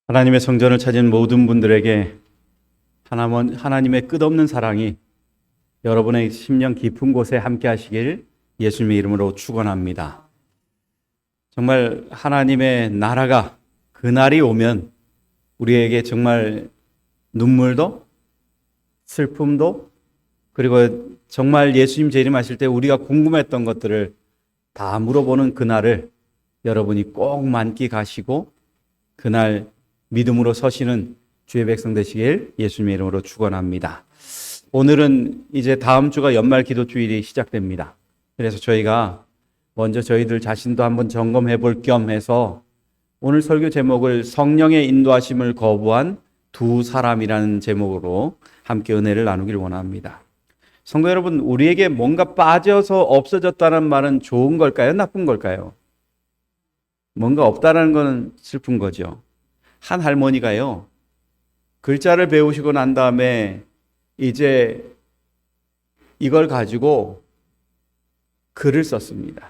하나님의 성전을 찾은 모든 분들에게 하나님의 끝없는 사랑이 여러분의 심령 깊은 곳에 함께 하시길 예수님의 이름으로 축원합니다. 정말 하나님의 나라가 그날이 오면 우리에게 정말 눈물도 슬픔도 그리고 정말 예수님 재림하실 때 우리가 궁금했던 것들을 다 물어보는 그날을 여러분이 꼭 만끽하시고 그날 믿음으로 서시는 주의 백성 되시길 예수님의 이름으로 축원합니다. 오늘은 이제 다음 주가 연말 기도 주일이 시작됩니다. 그래서 저희가 먼저 저희들 자신도 한번 점검해 볼 겸 해서 오늘 설교 제목을 성령의 인도하심을 거부한 두 사람이라는 제목으로 함께 은혜를 나누길 원합니다. 성도 여러분, 우리에게 뭔가 빠져서 없어졌다는 말은 좋은 걸까요? 나쁜 걸까요? 뭔가 없다는 건 슬픈 거죠. 한 할머니가요, 글자를 배우시고 난 다음에 이제 이걸 가지고 글을 썼습니다.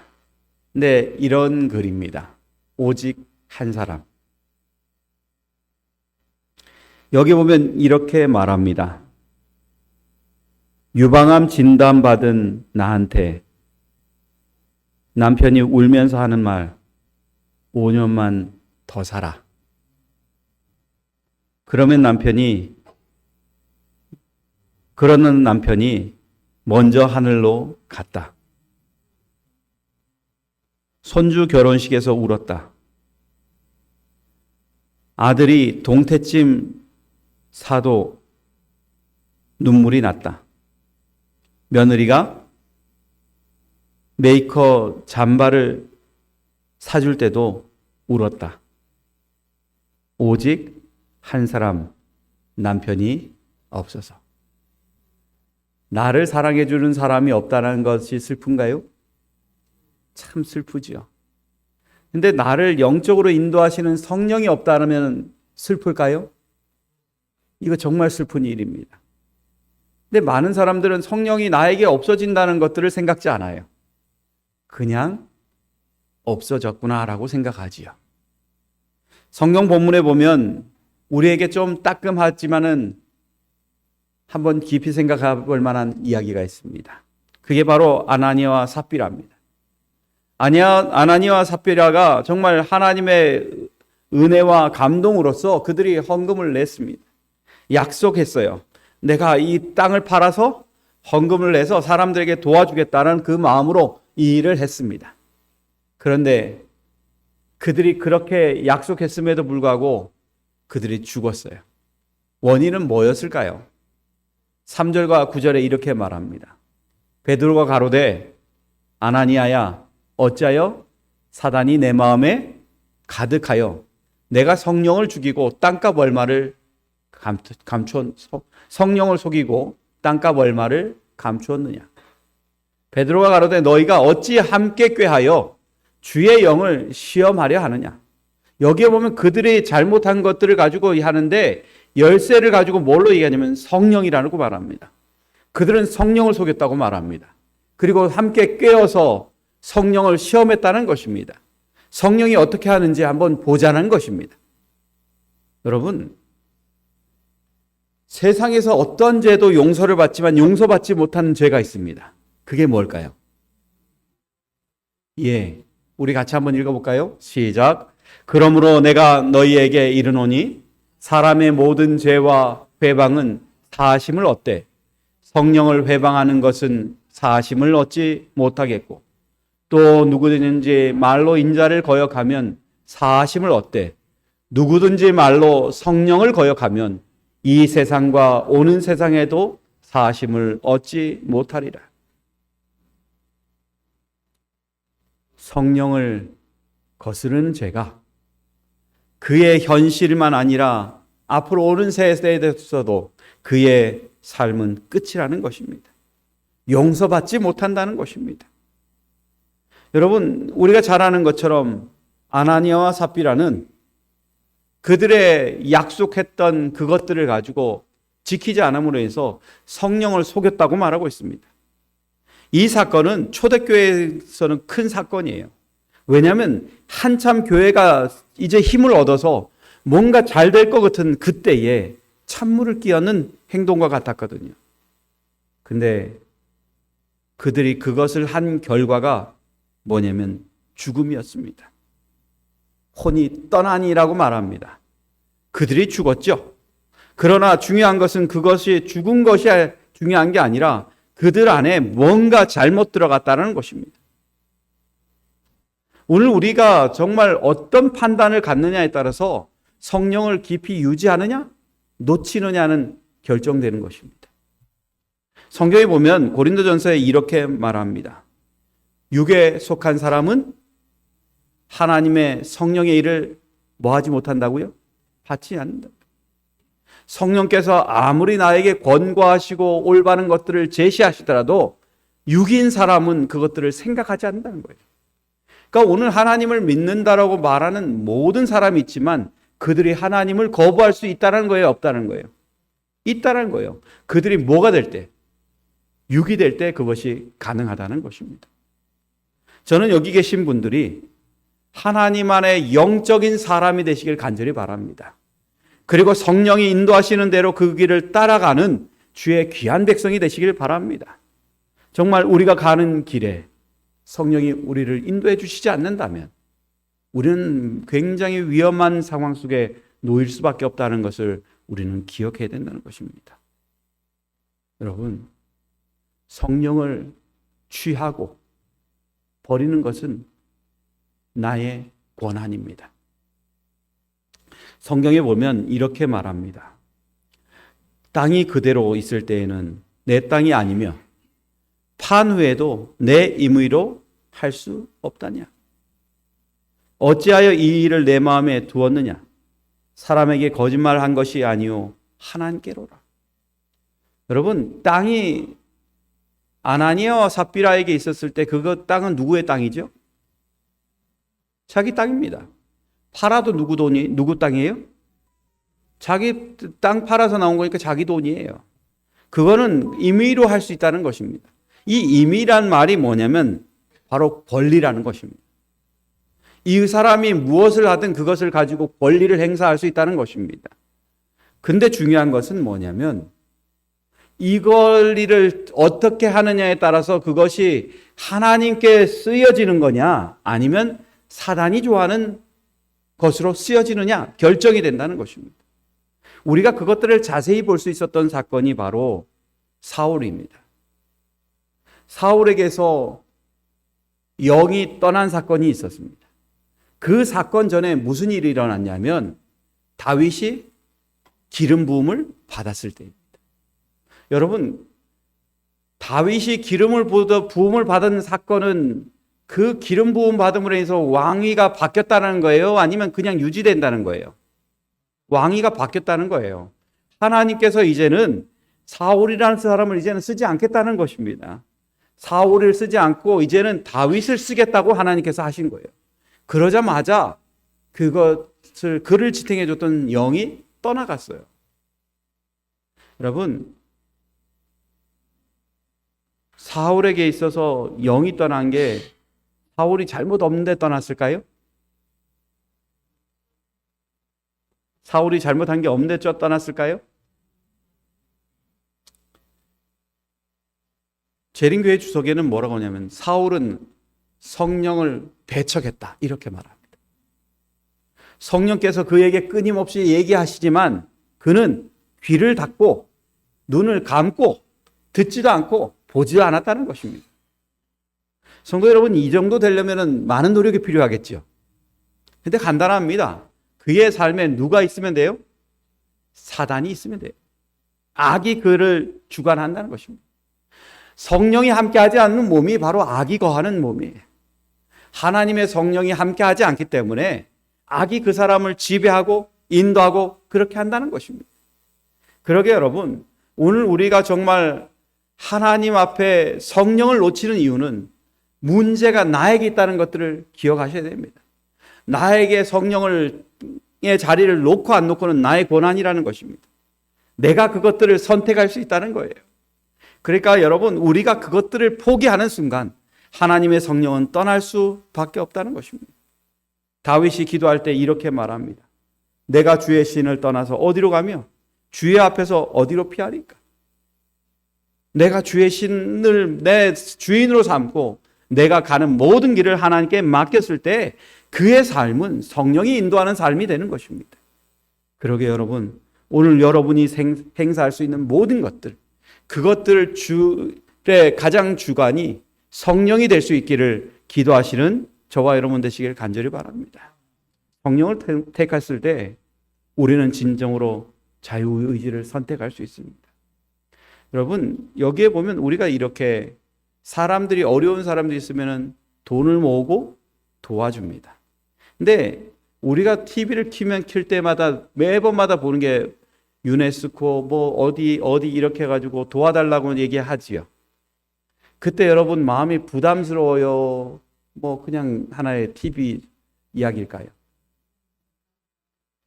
근데 이런 글입니다. 오직 한 사람. 여기 보면 이렇게 말합니다. 유방암 진단받은 나한테 남편이 울면서 하는 말, 5년만 더 살아. 그러는 남편이 먼저 하늘로 갔다. 손주 결혼식에서 울었다. 아들이 동태찜 사도 눈물이 났다. 며느리가 메이커 잠바를 사줄 때도 울었다. 오직 한 사람, 남편이 없어서. 나를 사랑해 주는 사람이 없다는 것이 슬픈가요? 참 슬프지요. 근데 나를 영적으로 인도하시는 성령이 없다면 슬플까요? 이거 정말 슬픈 일입니다. 근데 많은 사람들은 성령이 나에게 없어진다는 것들을 생각지 않아요. 그냥 없어졌구나라고 생각하지요. 성경 본문에 보면 우리에게 좀 따끔하지만은 한번 깊이 생각해 볼 만한 이야기가 있습니다. 그게 바로 아나니아와 삽비라입니다. 아나니아와 삽비라가 정말 하나님의 은혜와 감동으로서 그들이 헌금을 냈습니다. 약속했어요. 내가 이 땅을 팔아서 헌금을 내서 사람들에게 도와주겠다는 그 마음으로 이 일을 했습니다. 그런데 그들이 그렇게 약속했음에도 불구하고 그들이 죽었어요. 원인은 뭐였을까요? 3절과 9절에 이렇게 말합니다. 베드로가 가로되 아나니아야 어찌하여 사단이 내 마음에 가득하여 내가 성령을 죽이고 땅값 얼마를 성령을 속이고 땅값 얼마를 감추었느냐. 베드로가 가로되 너희가 어찌 함께 꾀하여 주의 영을 시험하려 하느냐. 여기에 보면 그들이 잘못한 것들을 가지고 하는데 열쇠를 가지고 뭘로 얘기하냐면 성령이라고 말합니다. 그들은 성령을 속였다고 말합니다. 그리고 함께 꿰어서 성령을 시험했다는 것입니다. 성령이 어떻게 하는지 한번 보자는 것입니다. 여러분, 세상에서 어떤 죄도 용서를 받지만 용서받지 못하는 죄가 있습니다. 그게 뭘까요? 우리 같이 한번 읽어볼까요? 시작. 그러므로 내가 너희에게 이르노니 사람의 모든 죄와 회방은 사하심을 얻되 성령을 회방하는 것은 사하심을 얻지 못하겠고 또 누구든지 말로 인자를 거역하면 사하심을 얻되 누구든지 말로 성령을 거역하면 이 세상과 오는 세상에도 사하심을 얻지 못하리라. 성령을 거스르는 죄가 그의 현실만 아니라 앞으로 오는 세대에 대해서도 그의 삶은 끝이라는 것입니다. 용서받지 못한다는 것입니다. 여러분, 우리가 잘 아는 것처럼 아나니아와 삽비라는 그들의 약속했던 그것들을 가지고 지키지 않음으로 해서 성령을 속였다고 말하고 있습니다. 이 사건은 초대교회에서는 큰 사건이에요. 왜냐하면 한참 교회가 이제 힘을 얻어서 뭔가 잘 될 것 같은 그때에 찬물을 끼얹는 행동과 같았거든요. 근데 그들이 그것을 한 결과가 뭐냐면 죽음이었습니다. 혼이 떠나니라고 말합니다. 그들이 죽었죠. 그러나 중요한 것은 그것이 죽은 것이 중요한 게 아니라 그들 안에 뭔가 잘못 들어갔다는 것입니다. 오늘 우리가 정말 어떤 판단을 갖느냐에 따라서 성령을 깊이 유지하느냐, 놓치느냐는 결정되는 것입니다. 성경에 보면 고린도전서에 이렇게 말합니다. 육에 속한 사람은 하나님의 성령의 일을 뭐하지 못한다고요? 받지 않는다. 성령께서 아무리 나에게 권고하시고 올바른 것들을 제시하시더라도 육인 사람은 그것들을 생각하지 않는다는 거예요. 그러니까 오늘 하나님을 믿는다라고 말하는 모든 사람이 있지만 그들이 하나님을 거부할 수 있다는 거예요? 없다는 거예요? 있다는 거예요. 그들이 뭐가 될 때? 육이 될 때 그것이 가능하다는 것입니다. 저는 여기 계신 분들이 하나님 안에 영적인 사람이 되시길 간절히 바랍니다. 그리고 성령이 인도하시는 대로 그 길을 따라가는 주의 귀한 백성이 되시길 바랍니다. 정말 우리가 가는 길에 성령이 우리를 인도해 주시지 않는다면 우리는 굉장히 위험한 상황 속에 놓일 수밖에 없다는 것을 우리는 기억해야 된다는 것입니다. 여러분, 성령을 취하고 버리는 것은 나의 권한입니다. 성경에 보면 이렇게 말합니다. 땅이 그대로 있을 때에는 내 땅이 아니며 판 후에도 내 임의로 할 수 없다냐. 어찌하여 이 일을 내 마음에 두었느냐. 사람에게 거짓말한 것이 아니오 하나님께로라. 여러분, 땅이 아나니아와 삽비라에게 있었을 때 그 땅은 누구의 땅이죠? 자기 땅입니다. 팔아도 누구 땅이에요? 자기 땅 팔아서 나온 거니까 자기 돈이에요. 그거는 임의로 할 수 있다는 것입니다. 이 임의란 말이 뭐냐면 바로 권리라는 것입니다. 이 사람이 무엇을 하든 그것을 가지고 권리를 행사할 수 있다는 것입니다. 근데 중요한 것은 뭐냐면 이 권리를 어떻게 하느냐에 따라서 그것이 하나님께 쓰여지는 거냐 아니면 사단이 좋아하는 것으로 쓰여지느냐 결정이 된다는 것입니다. 우리가 그것들을 자세히 볼 수 있었던 사건이 바로 사울입니다. 사울에게서 영이 떠난 사건이 있었습니다. 그 사건 전에 무슨 일이 일어났냐면 다윗이 기름 부음을 받았을 때입니다. 여러분, 다윗이 부음을 받은 사건은 그 기름 부음 받음으로 해서 왕위가 바뀌었다는 거예요? 아니면 그냥 유지된다는 거예요? 왕위가 바뀌었다는 거예요. 하나님께서 이제는 사울이라는 사람을 이제는 쓰지 않겠다는 것입니다. 사울을 쓰지 않고 이제는 다윗을 쓰겠다고 하나님께서 하신 거예요. 그러자마자 그를 지탱해 줬던 영이 떠나갔어요. 여러분, 사울에게 있어서 영이 떠난 게 사울이 잘못 없는데 떠났을까요? 사울이 잘못한 게 없는데 떠났을까요? 재림교회 주석에는 뭐라고 하냐면 사울은 성령을 배척했다 이렇게 말합니다. 성령께서 그에게 끊임없이 얘기하시지만 그는 귀를 닫고 눈을 감고 듣지도 않고 보지도 않았다는 것입니다. 성도 여러분, 이 정도 되려면 많은 노력이 필요하겠죠. 근데 간단합니다. 그의 삶에 누가 있으면 돼요? 사단이 있으면 돼요. 악이 그를 주관한다는 것입니다. 성령이 함께하지 않는 몸이 바로 악이 거하는 몸이에요. 하나님의 성령이 함께하지 않기 때문에 악이 그 사람을 지배하고 인도하고 그렇게 한다는 것입니다. 그러게 여러분, 오늘 우리가 정말 하나님 앞에 성령을 놓치는 이유는 문제가 나에게 있다는 것들을 기억하셔야 됩니다. 나에게 성령의 자리를 놓고 안 놓고는 나의 권한이라는 것입니다. 내가 그것들을 선택할 수 있다는 거예요. 그러니까 여러분, 우리가 그것들을 포기하는 순간 하나님의 성령은 떠날 수밖에 없다는 것입니다. 다윗이 기도할 때 이렇게 말합니다. 내가 주의 신을 떠나서 어디로 가며 주의 앞에서 어디로 피하리까? 내가 주의 신을 내 주인으로 삼고 내가 가는 모든 길을 하나님께 맡겼을 때 그의 삶은 성령이 인도하는 삶이 되는 것입니다. 그러게 여러분, 오늘 여러분이 행사할 수 있는 모든 것들, 그것들 주의 가장 주관이 성령이 될 수 있기를 기도하시는 저와 여러분 되시길 간절히 바랍니다. 성령을 택했을 때 우리는 진정으로 자유의지를 선택할 수 있습니다. 여러분, 여기에 보면 우리가 이렇게 사람들이 어려운 사람들이 있으면 돈을 모으고 도와줍니다. 근데 우리가 TV를 킬 때마다 매번마다 보는 게 유네스코 뭐 어디 이렇게 해가지고 도와달라고 얘기하지요. 그때 여러분 마음이 부담스러워요? 뭐 그냥 하나의 TV 이야기일까요?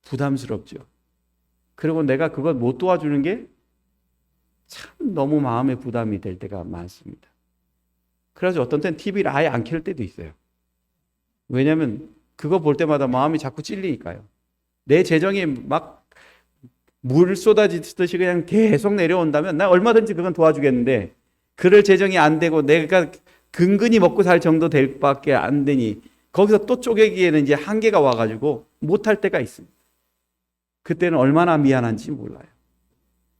부담스럽죠. 그리고 내가 그걸 못 도와주는 게 참 너무 마음의 부담이 될 때가 많습니다. 그래서 어떤 때는 TV를 아예 안 켤 때도 있어요. 왜냐하면 그거 볼 때마다 마음이 자꾸 찔리니까요. 내 재정이 막 물 쏟아지듯이 그냥 계속 내려온다면 나 얼마든지 그건 도와주겠는데 그럴 재정이 안 되고 내가 근근히 먹고 살 정도 될 밖에 안 되니 거기서 또 쪼개기에는 이제 한계가 와가지고 못할 때가 있습니다. 그때는 얼마나 미안한지 몰라요.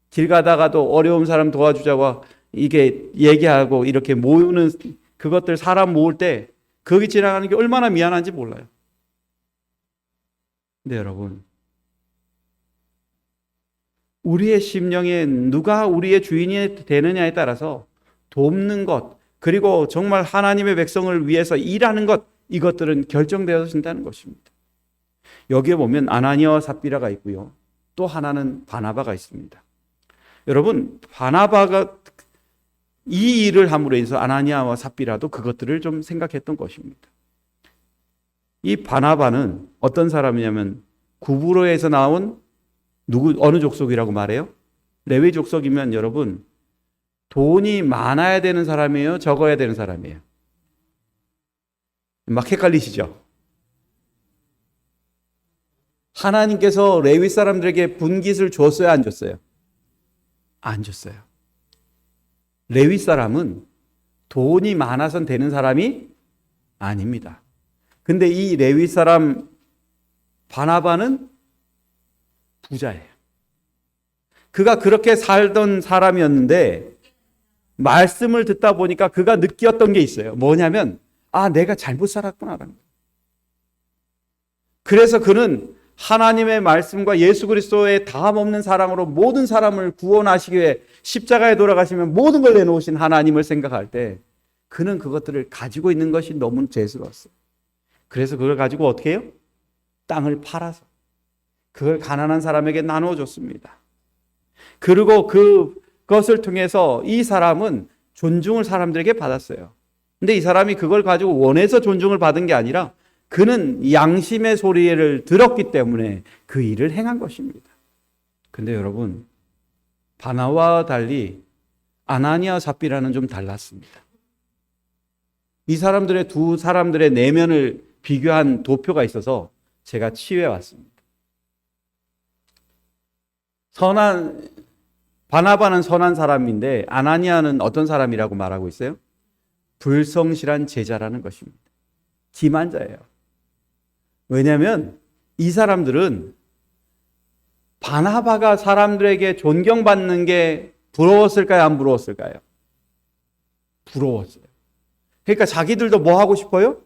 길 가다가도 어려운 사람 도와주자고 이게 얘기하고 이렇게 모으는 그것들 사람 모을 때 거기 지나가는 게 얼마나 미안한지 몰라요. 근데 여러분, 우리의 심령에 누가 우리의 주인이 되느냐에 따라서 돕는 것, 그리고 정말 하나님의 백성을 위해서 일하는 것, 이것들은 결정되어진다는 것입니다. 여기에 보면 아나니아와 삽비라가 있고요. 또 하나는 바나바가 있습니다. 여러분, 바나바가 이 일을 함으로 해서 아나니아와 삽비라도 그것들을 좀 생각했던 것입니다. 이 바나바는 어떤 사람이냐면 구브로에서 나온 어느 족속이라고 말해요? 레위 족속이면 여러분 돈이 많아야 되는 사람이에요? 적어야 되는 사람이에요? 막 헷갈리시죠? 하나님께서 레위 사람들에게 분깃을 줬어요? 안 줬어요? 안 줬어요. 레위 사람은 돈이 많아서 되는 사람이 아닙니다. 근데 이 레위 사람 바나바는 부자예요. 그가 그렇게 살던 사람이었는데 말씀을 듣다 보니까 그가 느꼈던 게 있어요. 뭐냐면 내가 잘못 살았구나라는 거예요. 그래서 그는 하나님의 말씀과 예수 그리스도의 다함없는 사랑으로 모든 사람을 구원하시기 위해 십자가에 돌아가시면 모든 걸 내놓으신 하나님을 생각할 때 그는 그것들을 가지고 있는 것이 너무 죄스러웠어요. 그래서 그걸 가지고 어떻게 해요? 땅을 팔아서 그걸 가난한 사람에게 나눠줬습니다. 그리고 그것을 통해서 이 사람은 존중을 사람들에게 받았어요. 근데 이 사람이 그걸 가지고 원해서 존중을 받은 게 아니라 그는 양심의 소리를 들었기 때문에 그 일을 행한 것입니다. 근데 여러분, 바나바와 달리 아나니아 삽비라는 좀 달랐습니다. 이 사람들의 두 사람들의 내면을 비교한 도표가 있어서 제가 치유해 왔습니다. 바나바는 선한 사람인데 아나니아는 어떤 사람이라고 말하고 있어요? 불성실한 제자라는 것입니다. 기만자예요. 왜냐하면 이 사람들은 바나바가 사람들에게 존경받는 게 부러웠을까요? 안 부러웠을까요? 부러웠어요. 그러니까 자기들도 뭐 하고 싶어요?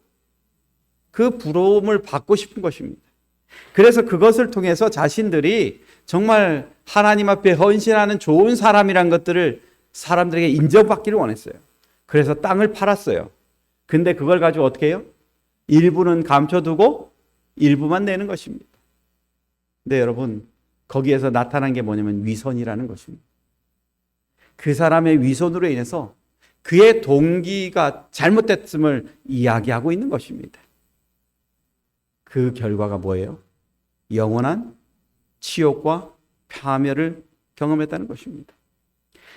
그 부러움을 받고 싶은 것입니다. 그래서 그것을 통해서 자신들이 정말 하나님 앞에 헌신하는 좋은 사람이란 것들을 사람들에게 인정받기를 원했어요. 그래서 땅을 팔았어요. 근데 그걸 가지고 어떻게 해요? 일부는 감춰두고 일부만 내는 것입니다. 근데 여러분, 거기에서 나타난 게 뭐냐면 위선이라는 것입니다. 그 사람의 위선으로 인해서 그의 동기가 잘못됐음을 이야기하고 있는 것입니다. 그 결과가 뭐예요? 영원한 치욕과 파멸을 경험했다는 것입니다.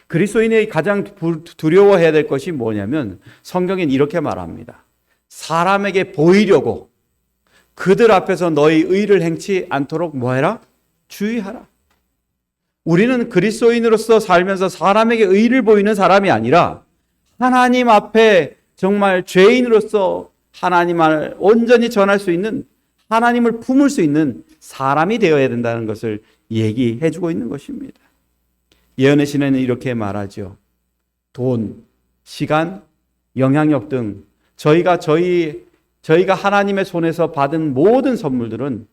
그리스도인이 가장 두려워해야 될 것이 뭐냐면 성경엔 이렇게 말합니다. 사람에게 보이려고 그들 앞에서 너희 의를 행치 않도록 뭐해라? 주의하라. 우리는 그리스도인으로서 살면서 사람에게 의를 보이는 사람이 아니라 하나님 앞에 정말 죄인으로서 하나님을 온전히 전할 수 있는, 하나님을 품을 수 있는 사람이 되어야 된다는 것을 얘기해 주고 있는 것입니다. 예언의 시내는 이렇게 말하죠. 돈, 시간, 영향력 등 저희가 하나님의 손에서 받은 모든 선물들은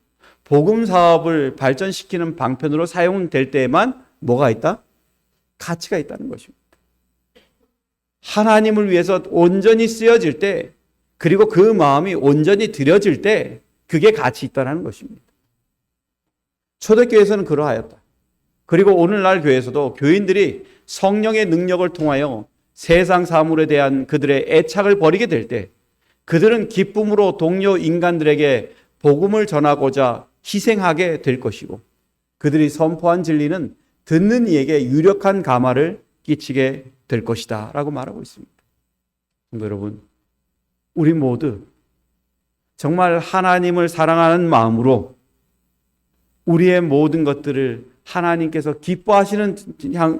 복음 사업을 발전시키는 방편으로 사용될 때에만 뭐가 있다? 가치가 있다는 것입니다. 하나님을 위해서 온전히 쓰여질 때, 그리고 그 마음이 온전히 들여질 때 그게 가치 있다는 것입니다. 초대교회에서는 그러하였다. 그리고 오늘날 교회에서도 교인들이 성령의 능력을 통하여 세상 사물에 대한 그들의 애착을 버리게 될 때 그들은 기쁨으로 동료 인간들에게 복음을 전하고자 희생하게 될 것이고, 그들이 선포한 진리는 듣는 이에게 유력한 감화를 끼치게 될 것이다 라고 말하고 있습니다. 여러분, 우리 모두 정말 하나님을 사랑하는 마음으로 우리의 모든 것들을 하나님께서 기뻐하시는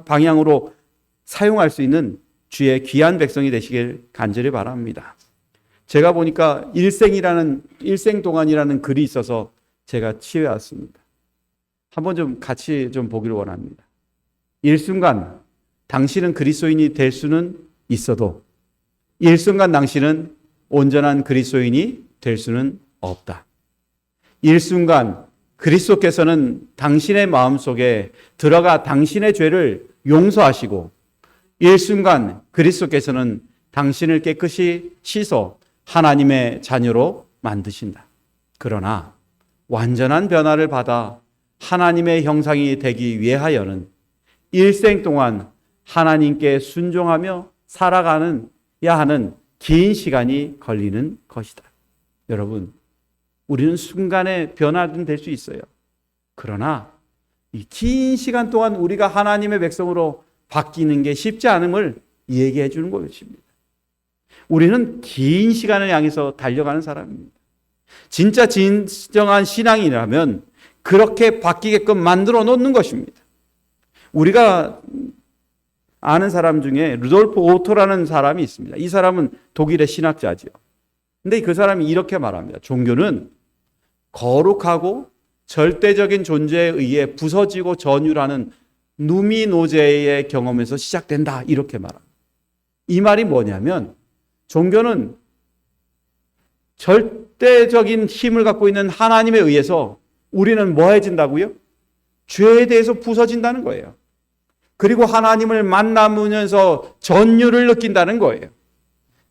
방향으로 사용할 수 있는 주의 귀한 백성이 되시길 간절히 바랍니다. 제가 보니까 일생동안이라는 글이 있어서 제가 취해왔습니다. 한번 좀 같이 좀 보기를 원합니다. 일순간 당신은 그리스도인이 될 수는 있어도 일순간 당신은 온전한 그리스도인이 될 수는 없다. 일순간 그리스도께서는 당신의 마음속에 들어가 당신의 죄를 용서하시고, 일순간 그리스도께서는 당신을 깨끗이 씻어 하나님의 자녀로 만드신다. 그러나 완전한 변화를 받아 하나님의 형상이 되기 위하여는 일생 동안 하나님께 순종하며 살아가야 하는 긴 시간이 걸리는 것이다. 여러분, 우리는 순간에 변화는 될 수 있어요. 그러나 이 긴 시간 동안 우리가 하나님의 백성으로 바뀌는 게 쉽지 않음을 얘기해 주는 것입니다. 우리는 긴 시간을 향해서 달려가는 사람입니다. 진짜 진정한 신앙이라면 그렇게 바뀌게끔 만들어 놓는 것입니다. 우리가 아는 사람 중에 루돌프 오토라는 사람이 있습니다. 이 사람은 독일의 신학자지요. 근데 그 사람이 이렇게 말합니다. 종교는 거룩하고 절대적인 존재에 의해 부서지고 전율하는 누미노제의 경험에서 시작된다. 이렇게 말합니다. 이 말이 뭐냐면 종교는 절대적인 힘을 갖고 있는 하나님에 의해서 우리는 뭐해진다고요? 죄에 대해서 부서진다는 거예요. 그리고 하나님을 만나면서 전율을 느낀다는 거예요.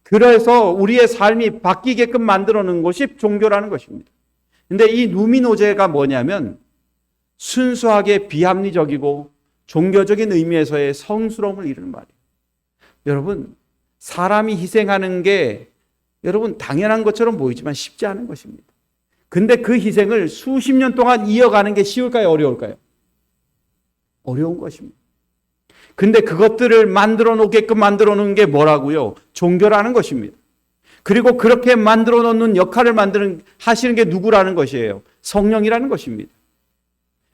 그래서 우리의 삶이 바뀌게끔 만들어 놓은 것이 종교라는 것입니다. 근데 이 누미노제가 뭐냐면 순수하게 비합리적이고 종교적인 의미에서의 성스러움을 이루는 말이에요. 여러분, 사람이 희생하는 게 여러분 당연한 것처럼 보이지만 쉽지 않은 것입니다. 근데 그 희생을 수십 년 동안 이어가는 게 쉬울까요? 어려울까요? 어려운 것입니다. 근데 그것들을 만들어 놓게끔 만들어 놓은 게 뭐라고요? 종교라는 것입니다. 그리고 그렇게 만들어 놓는 역할을 하시는 게 누구라는 것이에요? 성령이라는 것입니다.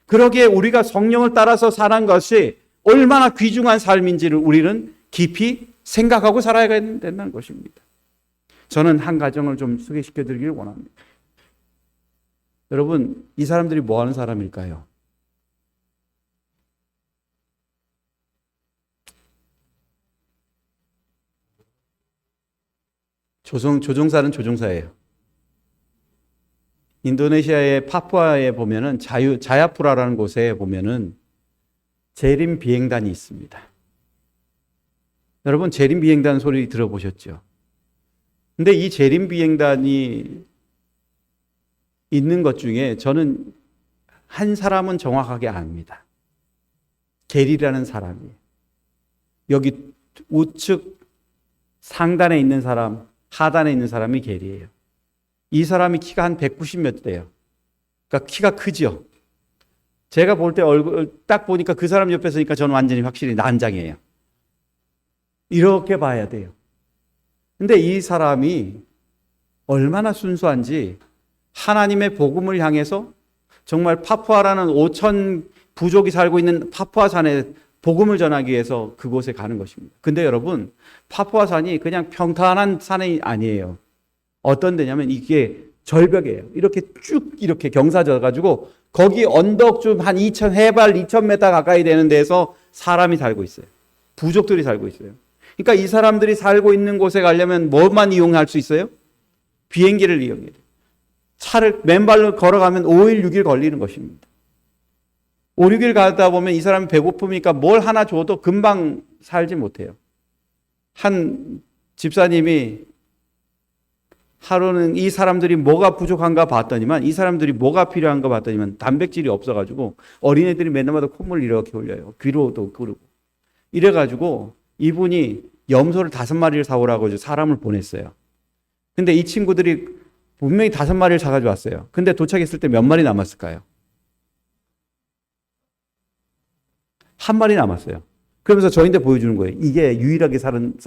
그러기에 우리가 성령을 따라서 사는 것이 얼마나 귀중한 삶인지를 우리는 깊이 생각하고 살아야 된다는 것입니다. 저는 한 가정을 좀 소개시켜 드리길 원합니다. 여러분, 이 사람들이 뭐 하는 사람일까요? 조종사는 조종사예요. 인도네시아의 파푸아에 보면은 자야푸라라는 곳에 보면은 제림 비행단이 있습니다. 여러분, 제림 비행단 소리 들어보셨죠? 근데 이 제림 비행단이 있는 것 중에 저는 한 사람은 정확하게 압니다. 게리라는 사람이에요. 여기 우측 상단에 있는 사람, 하단에 있는 사람이 게리예요. 이 사람이 키가 한 190 몇 대예요. 그러니까 키가 크죠. 제가 볼 때 얼굴 딱 보니까 그 사람 옆에 서니까 저는 완전히 확실히 난장이에요. 이렇게 봐야 돼요. 근데 이 사람이 얼마나 순수한지 하나님의 복음을 향해서 정말 파푸아라는 5천 부족이 살고 있는 파푸아 산에 복음을 전하기 위해서 그곳에 가는 것입니다. 근데 여러분, 파푸아 산이 그냥 평탄한 산이 아니에요. 어떤 데냐면 이게 절벽이에요. 이렇게 쭉 이렇게 경사져 가지고 거기 언덕 좀 한 2,000 해발 2,000m 가까이 되는 데서 사람이 살고 있어요. 부족들이 살고 있어요. 그러니까 이 사람들이 살고 있는 곳에 가려면 뭐만 이용할 수 있어요? 비행기를 이용해야 돼요. 차를 맨발로 걸어가면 5일 6일 걸리는 것입니다. 5, 6일 가다 보면 이 사람이 배고프니까 뭘 하나 줘도 금방 살지 못해요. 한 집사님이 하루는 이 사람들이 뭐가 부족한가 봤더니만, 이 사람들이 뭐가 필요한가 봤더니만 단백질이 없어가지고 어린애들이 맨날마다 콧물 이렇게 흘려요. 귀로도 끓고. 이래가지고 이분이 염소를 5마리를 사오라고 사람을 보냈어요. 근데 이 친구들이 분명히 5마리를 사가지고 왔어요. 근데 도착했을 때 몇 마리 남았을까요? 한 마리 남았어요. 그러면서 저희한테 보여주는 거예요. 이게 유일하게 살은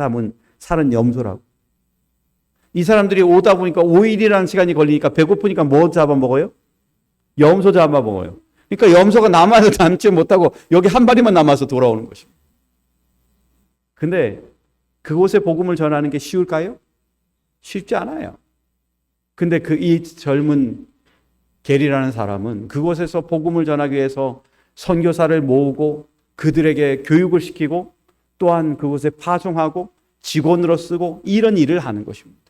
염소라고. 이 사람들이 오다 보니까 5일이라는 시간이 걸리니까 배고프니까 뭐 잡아먹어요? 염소 잡아먹어요. 그러니까 염소가 남아서 남지 못하고 여기 한 마리만 남아서 돌아오는 것입니다. 근데 그곳에 복음을 전하는 게 쉬울까요? 쉽지 않아요. 근데 이 젊은 게리라는 사람은 그곳에서 복음을 전하기 위해서 선교사를 모으고 그들에게 교육을 시키고 또한 그곳에 파송하고 직원으로 쓰고 이런 일을 하는 것입니다.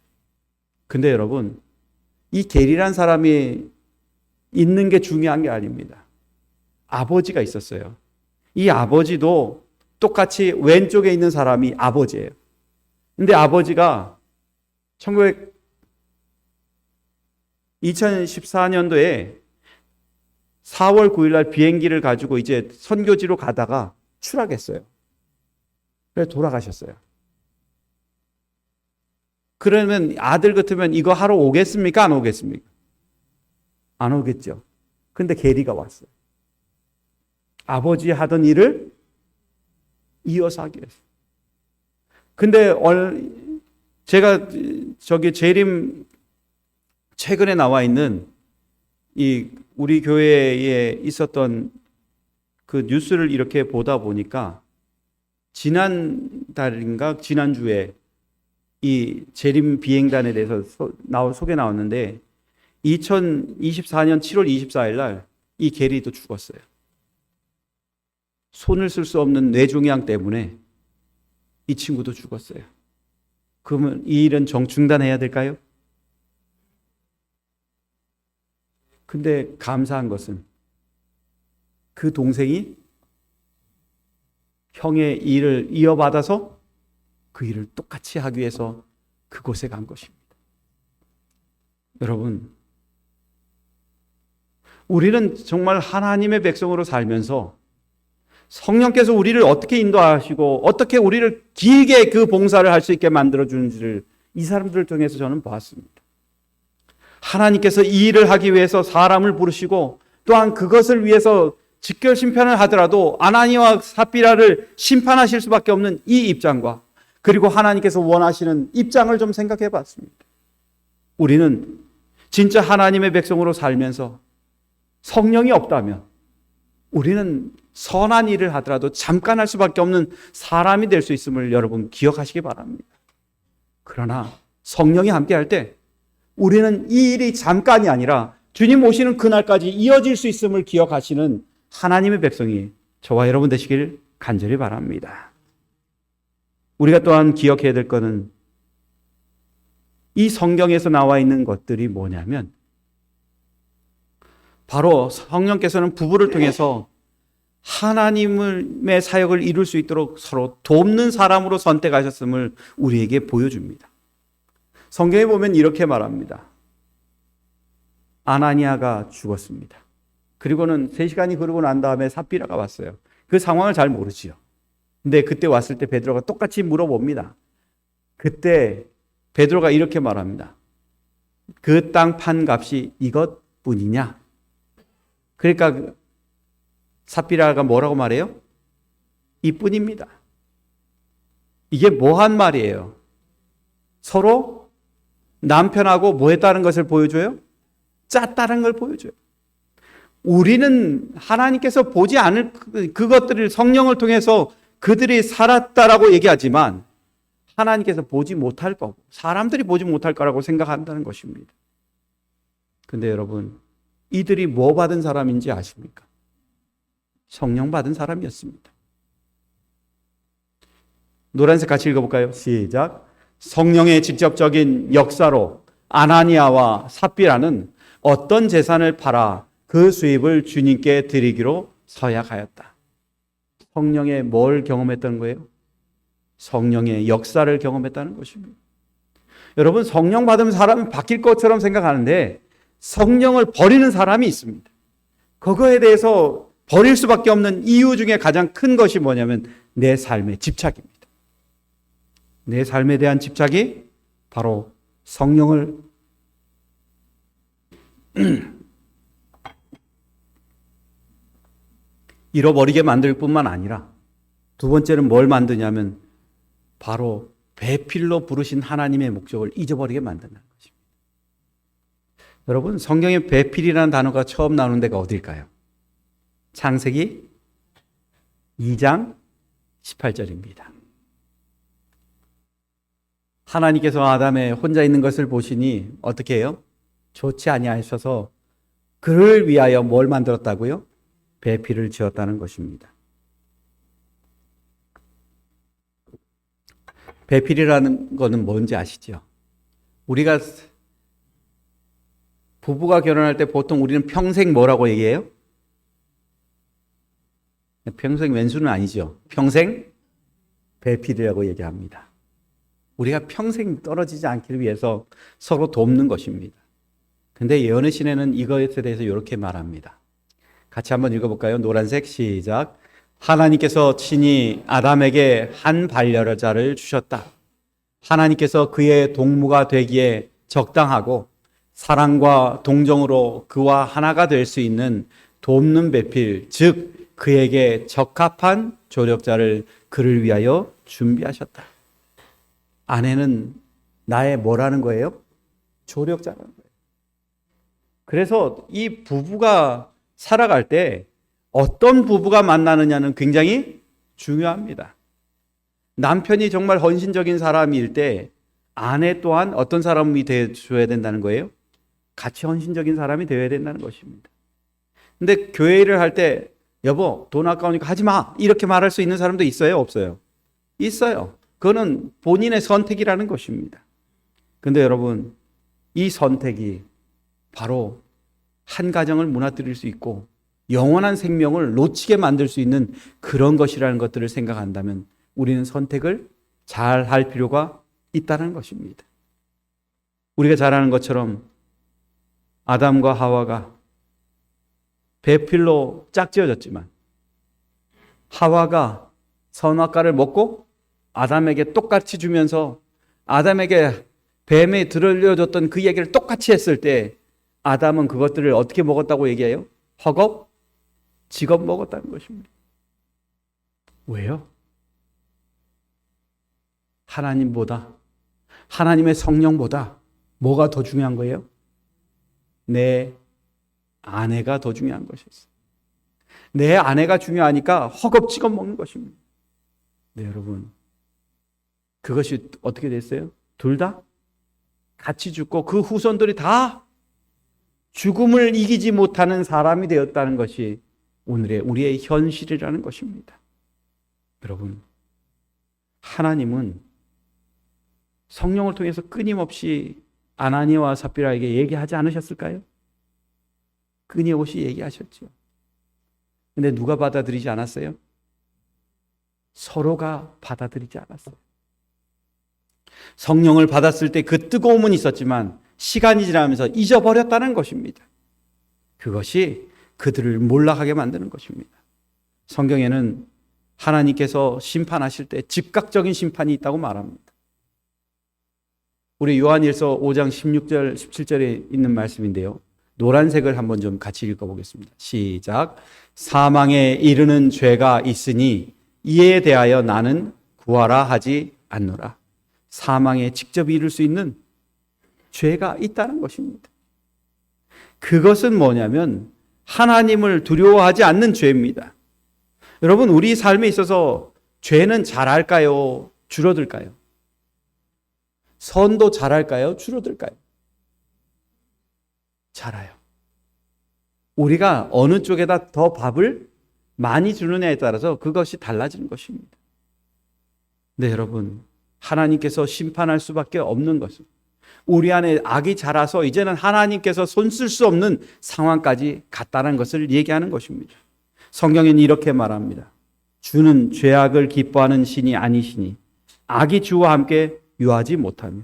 근데 여러분, 이 게리라는 사람이 있는 게 중요한 게 아닙니다. 아버지가 있었어요. 이 아버지도 똑같이 왼쪽에 있는 사람이 아버지예요. 근데 아버지가 2014년도에 4월 9일 날 비행기를 가지고 이제 선교지로 가다가 추락했어요. 그래서 돌아가셨어요. 그러면 아들 같으면 이거 하러 오겠습니까? 안 오겠습니까? 안 오겠죠. 근데 게리가 왔어요. 아버지 하던 일을 이어서 하기 위해서. 근데 제가 재림 최근에 나와 있는 이 우리 교회에 있었던 그 뉴스를 이렇게 보다 보니까 지난달인가 지난주에 이 재림 비행단에 대해서 소개 나왔는데 2024년 7월 24일 날 이 게리도 죽었어요. 손을 쓸 수 없는 뇌종양 때문에 이 친구도 죽었어요. 그러면 이 일은 중단해야 될까요? 근데 감사한 것은 그 동생이 형의 일을 이어받아서 그 일을 똑같이 하기 위해서 그곳에 간 것입니다. 여러분, 우리는 정말 하나님의 백성으로 살면서 성령께서 우리를 어떻게 인도하시고 어떻게 우리를 길게 그 봉사를 할 수 있게 만들어주는지를 이 사람들을 통해서 저는 보았습니다. 하나님께서 이 일을 하기 위해서 사람을 부르시고 또한 그것을 위해서 직결 심판을 하더라도 아나니와 삽비라를 심판하실 수밖에 없는 이 입장과 그리고 하나님께서 원하시는 입장을 좀 생각해 봤습니다. 우리는 진짜 하나님의 백성으로 살면서 성령이 없다면 우리는 선한 일을 하더라도 잠깐 할 수밖에 없는 사람이 될 수 있음을 여러분 기억하시기 바랍니다. 그러나 성령이 함께할 때 우리는 이 일이 잠깐이 아니라 주님 오시는 그날까지 이어질 수 있음을 기억하시는 하나님의 백성이 저와 여러분 되시길 간절히 바랍니다. 우리가 또한 기억해야 될 것은 이 성경에서 나와 있는 것들이 뭐냐면 바로 성령께서는 부부를 통해서 하나님의 사역을 이룰 수 있도록 서로 돕는 사람으로 선택하셨음을 우리에게 보여줍니다. 성경에 보면 이렇게 말합니다. 아나니아가 죽었습니다. 그리고는 3시간이 흐르고 난 다음에 삽비라가 왔어요. 그 상황을 잘 모르지요. 근데 그때 왔을 때 베드로가 똑같이 물어봅니다. 그때 베드로가 이렇게 말합니다. 그 땅 판 값이 이것뿐이냐? 그러니까 삽비라가 뭐라고 말해요? 이뿐입니다. 이게 뭐한 말이에요? 서로 남편하고 뭐 했다는 것을 보여줘요? 짰다는 걸 보여줘요. 우리는 하나님께서 보지 않을 그것들을 성령을 통해서 그들이 살았다라고 얘기하지만 하나님께서 보지 못할 거고 사람들이 보지 못할 거라고 생각한다는 것입니다. 근데 여러분, 이들이 뭐 받은 사람인지 아십니까? 성령 받은 사람이었습니다. 노란색 같이 읽어볼까요? 시작. 성령의 직접적인 역사로 아나니아와 삽비라는 어떤 재산을 팔아 그 수입을 주님께 드리기로 서약하였다. 성령의 뭘 경험했다는 거예요? 성령의 역사를 경험했다는 것입니다. 여러분, 성령 받으면 사람이 바뀔 것처럼 생각하는데 성령을 버리는 사람이 있습니다. 그거에 대해서 버릴 수밖에 없는 이유 중에 가장 큰 것이 뭐냐면 내 삶의 집착입니다. 내 삶에 대한 집착이 바로 성령을 잃어버리게 만들 뿐만 아니라 두 번째는 뭘 만드냐면 바로 배필로 부르신 하나님의 목적을 잊어버리게 만든다는 것입니다. 여러분, 성경에 배필이라는 단어가 처음 나오는 데가 어딜까요? 창세기 2장 18절입니다. 하나님께서 아담의 혼자 있는 것을 보시니 어떻게 해요? 좋지 아니하셔서 그를 위하여 뭘 만들었다고요? 배필을 지었다는 것입니다. 배필이라는 것은 뭔지 아시죠? 우리가 부부가 결혼할 때 보통 우리는 평생 뭐라고 얘기해요? 평생 왼수는 아니죠. 평생 배필이라고 얘기합니다. 우리가 평생 떨어지지 않기 위해서 서로 돕는 것입니다. 근데 예언의 시내는 이것에 대해서 이렇게 말합니다. 같이 한번 읽어볼까요? 노란색 시작. 하나님께서 친히 아담에게 한 반려자를 주셨다. 하나님께서 그의 동무가 되기에 적당하고 사랑과 동정으로 그와 하나가 될 수 있는 돕는 배필, 즉 그에게 적합한 조력자를 그를 위하여 준비하셨다. 아내는 나의 뭐라는 거예요? 조력자라는 거예요. 그래서 이 부부가 살아갈 때 어떤 부부가 만나느냐는 굉장히 중요합니다. 남편이 정말 헌신적인 사람일 때 아내 또한 어떤 사람이 되어줘야 된다는 거예요? 같이 헌신적인 사람이 되어야 된다는 것입니다. 근데 교회 일을 할 때 여보 돈 아까우니까 하지 마 이렇게 말할 수 있는 사람도 있어요? 없어요? 있어요. 그거는 본인의 선택이라는 것입니다. 근데 여러분, 이 선택이 바로 한 가정을 무너뜨릴 수 있고 영원한 생명을 놓치게 만들 수 있는 그런 것이라는 것들을 생각한다면 우리는 선택을 잘 할 필요가 있다는 것입니다. 우리가 잘 아는 것처럼 아담과 하와가 배필로 짝지어졌지만 하와가 선악과를 먹고 아담에게 똑같이 주면서 아담에게 뱀에 들려줬던 그 얘기를 똑같이 했을 때 아담은 그것들을 어떻게 먹었다고 얘기해요? 허겁지겁 먹었다는 것입니다. 왜요? 하나님보다, 하나님의 성령보다 뭐가 더 중요한 거예요? 내 아내가 더 중요한 것이었어요. 내 아내가 중요하니까 허겁지겁 먹는 것입니다. 네, 여러분. 그것이 어떻게 됐어요? 둘 다 같이 죽고 그 후손들이 다 죽음을 이기지 못하는 사람이 되었다는 것이 오늘의 우리의 현실이라는 것입니다. 여러분, 하나님은 성령을 통해서 끊임없이 아나니아와 삽비라에게 얘기하지 않으셨을까요? 끊임없이 얘기하셨죠. 근데 누가 받아들이지 않았어요? 서로가 받아들이지 않았어요. 성령을 받았을 때 그 뜨거움은 있었지만 시간이 지나면서 잊어버렸다는 것입니다. 그것이 그들을 몰락하게 만드는 것입니다. 성경에는 하나님께서 심판하실 때 즉각적인 심판이 있다고 말합니다. 우리 요한일서 5장 16절 17절에 있는 말씀인데요. 노란색을 한번 좀 같이 읽어보겠습니다. 시작. 사망에 이르는 죄가 있으니 이에 대하여 나는 구하라 하지 않노라. 사망에 직접 이를 수 있는 죄가 있다는 것입니다. 그것은 뭐냐면 하나님을 두려워하지 않는 죄입니다. 여러분, 우리 삶에 있어서 죄는 잘할까요? 줄어들까요? 선도 잘할까요? 줄어들까요? 잘해요. 우리가 어느 쪽에다 더 밥을 많이 주느냐에 따라서 그것이 달라지는 것입니다. 네, 여러분, 하나님께서 심판할 수밖에 없는 것은 우리 안에 악이 자라서 이제는 하나님께서 손 쓸 수 없는 상황까지 갔다는 것을 얘기하는 것입니다. 성경에는 이렇게 말합니다. 주는 죄악을 기뻐하는 신이 아니시니 악이 주와 함께 유하지 못하며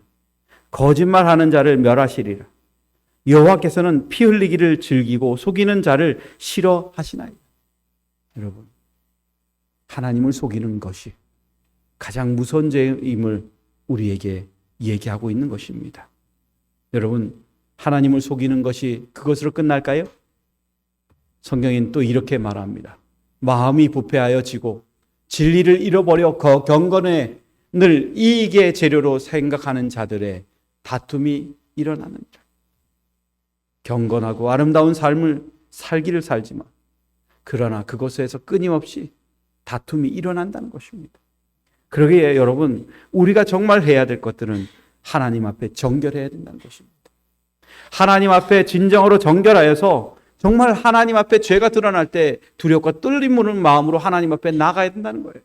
거짓말하는 자를 멸하시리라. 여호와께서는 피 흘리기를 즐기고 속이는 자를 싫어하시나이다. 여러분, 하나님을 속이는 것이 가장 무서운 죄임을 우리에게 얘기하고 있는 것입니다. 여러분, 하나님을 속이는 것이 그것으로 끝날까요? 성경엔 또 이렇게 말합니다. 마음이 부패하여 지고 진리를 잃어버려 경건을 이익의 재료로 생각하는 자들의 다툼이 일어나는 자. 경건하고 아름다운 삶을 살기를 살지만 그러나 그것에서 끊임없이 다툼이 일어난다는 것입니다. 그러기에 여러분, 우리가 정말 해야 될 것들은 하나님 앞에 정결해야 된다는 것입니다. 하나님 앞에 진정으로 정결하여서 정말 하나님 앞에 죄가 드러날 때 두렵고 떨림으로 마음으로 하나님 앞에 나가야 된다는 거예요.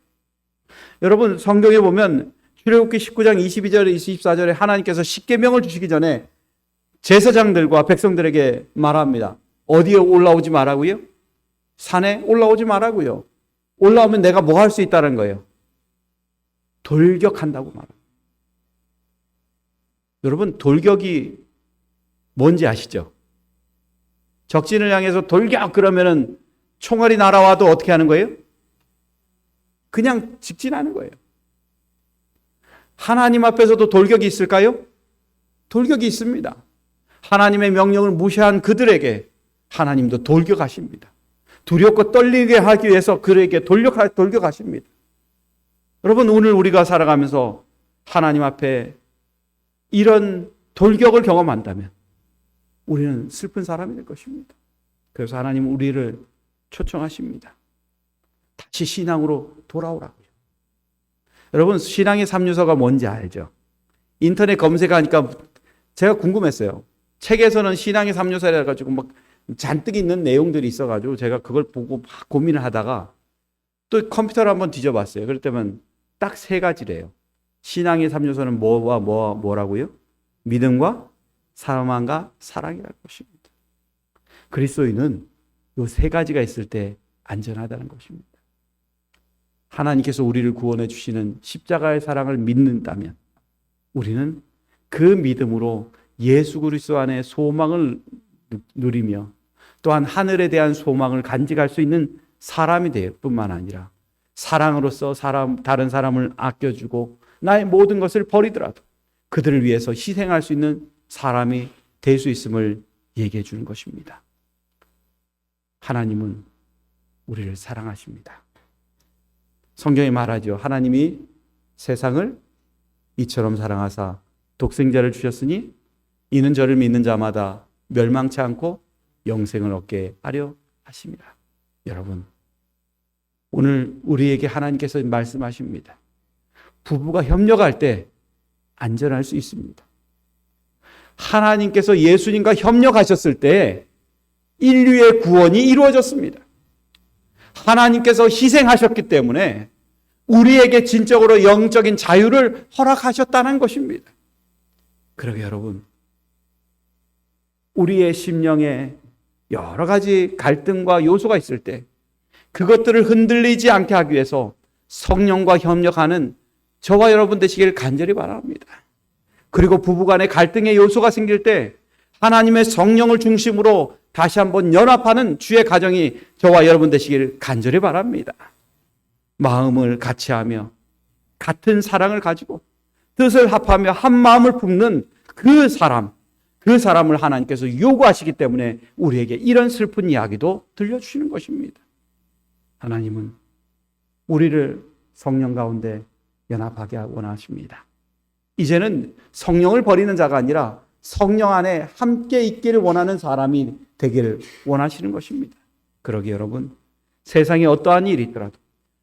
여러분, 성경에 보면 출애굽기 19장 22절 24절에 하나님께서 십계명을 주시기 전에 제사장들과 백성들에게 말합니다. 어디에 올라오지 말라고요? 산에 올라오지 말라고요. 올라오면 내가 뭐 할 수 있다는 거예요? 돌격한다고 말합니다. 여러분, 돌격이 뭔지 아시죠? 적진을 향해서 돌격 그러면은 총알이 날아와도 어떻게 하는 거예요? 그냥 직진하는 거예요. 하나님 앞에서도 돌격이 있을까요? 돌격이 있습니다. 하나님의 명령을 무시한 그들에게 하나님도 돌격하십니다. 두렵고 떨리게 하기 위해서 그에게 돌격하십니다. 여러분, 오늘 우리가 살아가면서 하나님 앞에 이런 돌격을 경험한다면 우리는 슬픈 사람이 될 것입니다. 그래서 하나님은 우리를 초청하십니다. 다시 신앙으로 돌아오라고요. 여러분, 신앙의 3요소가 뭔지 알죠? 인터넷 검색하니까 제가 궁금했어요. 책에서는 신앙의 3요소라 해가지고 막 잔뜩 있는 내용들이 있어가지고 제가 그걸 보고 막 고민을 하다가 또 컴퓨터를 한번 뒤져봤어요. 그럴 때면 딱 3가지래요. 신앙의 3요소는 뭐라고요? 믿음과 사랑과 사랑이라는 것입니다. 그리스도인은 이 3가지가 있을 때 안전하다는 것입니다. 하나님께서 우리를 구원해 주시는 십자가의 사랑을 믿는다면 우리는 그 믿음으로 예수 그리스도 안에 소망을 누리며 또한 하늘에 대한 소망을 간직할 수 있는 사람이 될 뿐만 아니라 사랑으로서 다른 사람을 아껴주고 나의 모든 것을 버리더라도 그들을 위해서 희생할 수 있는 사람이 될 수 있음을 얘기해 주는 것입니다. 하나님은 우리를 사랑하십니다. 성경에 말하죠. 하나님이 세상을 이처럼 사랑하사 독생자를 주셨으니 이는 저를 믿는 자마다 멸망치 않고 영생을 얻게 하려 하십니다. 여러분, 오늘 우리에게 하나님께서 말씀하십니다. 부부가 협력할 때 안전할 수 있습니다. 하나님께서 예수님과 협력하셨을 때 인류의 구원이 이루어졌습니다. 하나님께서 희생하셨기 때문에 우리에게 진정으로 영적인 자유를 허락하셨다는 것입니다. 그러게 여러분, 우리의 심령에 여러 가지 갈등과 요소가 있을 때 그것들을 흔들리지 않게 하기 위해서 성령과 협력하는 저와 여러분 되시기를 간절히 바랍니다. 그리고 부부간의 갈등의 요소가 생길 때 하나님의 성령을 중심으로 다시 한번 연합하는 주의 가정이 저와 여러분 되시기를 간절히 바랍니다. 마음을 같이하며 같은 사랑을 가지고 뜻을 합하며 한 마음을 품는 그 사람을 하나님께서 요구하시기 때문에 우리에게 이런 슬픈 이야기도 들려주시는 것입니다. 하나님은 우리를 성령 가운데 연합하게 원하십니다. 이제는 성령을 버리는 자가 아니라 성령 안에 함께 있기를 원하는 사람이 되기를 원하시는 것입니다. 그러기 여러분, 세상에 어떠한 일이 있더라도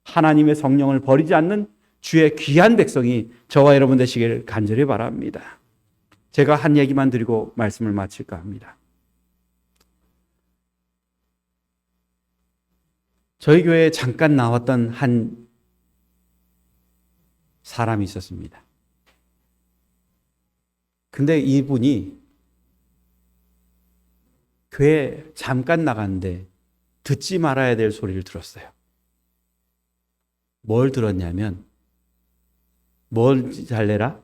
하나님의 성령을 버리지 않는 주의 귀한 백성이 저와 여러분 되시기를 간절히 바랍니다. 제가 한 얘기만 드리고 말씀을 마칠까 합니다. 저희 교회에 잠깐 나왔던 한 사람이 있었습니다. 근데 이분이 교회 잠깐 나갔는데 듣지 말아야 될 소리를 들었어요. 뭘 들었냐면, 뭘 잘 내라?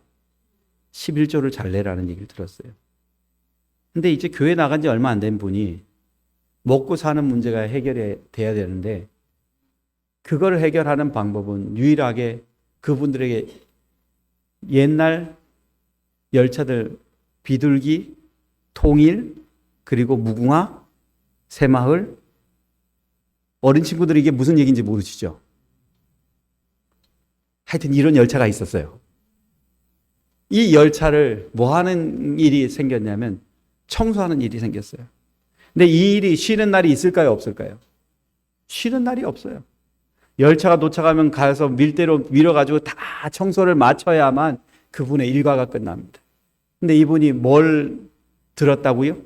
11조를 잘 내라는 얘기를 들었어요. 근데 이제 교회 나간 지 얼마 안 된 분이 먹고 사는 문제가 해결이 돼야 되는데, 그걸 해결하는 방법은 유일하게 그분들에게 옛날 열차들 비둘기, 통일, 그리고 무궁화, 새마을, 어린 친구들이 이게 무슨 얘기인지 모르시죠? 하여튼 이런 열차가 있었어요. 이 열차를 뭐 하는 일이 생겼냐면 청소하는 일이 생겼어요. 근데 이 일이 쉬는 날이 있을까요? 없을까요? 쉬는 날이 없어요. 열차가 도착하면 가서 밀대로 밀어가지고 다 청소를 마쳐야만 그분의 일과가 끝납니다. 근데 이분이 뭘 들었다고요?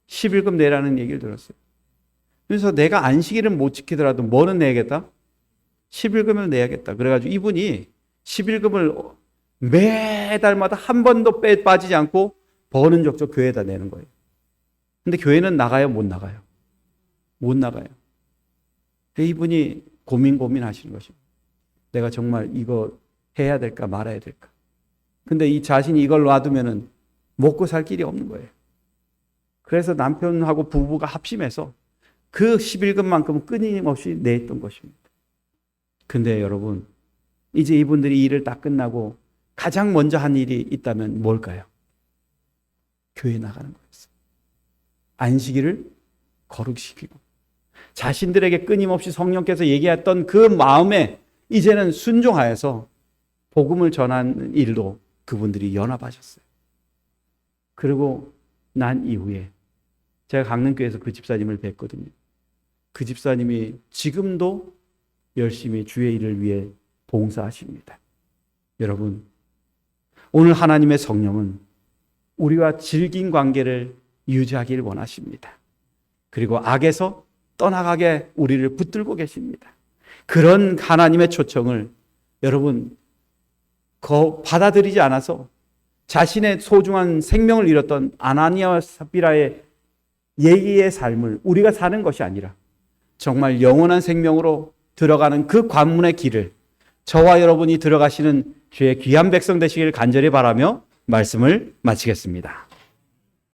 11금 내라는 얘기를 들었어요. 그래서 내가 안식일은 못 지키더라도 뭐는 내야겠다? 11금을 내야겠다. 그래가지고 이분이 11금을 매달마다 한 번도 빠지지 않고 버는 족족 교회에다 내는 거예요. 근데 교회는 나가요? 못 나가요? 못 나가요. 이분이 고민하시는 것입니다. 내가 정말 이거 해야 될까 말아야 될까. 근데 이 자신이 이걸 놔두면은 먹고 살 길이 없는 거예요. 그래서 남편하고 부부가 합심해서 그 11금만큼은 끊임없이 냈던 것입니다. 근데 여러분, 이제 이분들이 일을 다 끝나고 가장 먼저 한 일이 있다면 뭘까요? 교회 나가는 거였어요. 안식일을 거룩시키고 자신들에게 끊임없이 성령께서 얘기했던 그 마음에 이제는 순종하여서 복음을 전하는 일도 그분들이 연합하셨어요. 그리고 난 이후에 제가 강릉교회에서 그 집사님을 뵀거든요. 그 집사님이 지금도 열심히 주의 일을 위해 봉사하십니다. 여러분, 오늘 하나님의 성령은 우리와 질긴 관계를 유지하기를 원하십니다. 그리고 악에서 떠나가게 우리를 붙들고 계십니다. 그런 하나님의 초청을 여러분 받아들이지 않아서 자신의 소중한 생명을 잃었던 아나니아와 삽비라의 예기의 삶을 우리가 사는 것이 아니라 정말 영원한 생명으로 들어가는 그 관문의 길을 저와 여러분이 들어가시는 주의 귀한 백성 되시기를 간절히 바라며 말씀을 마치겠습니다.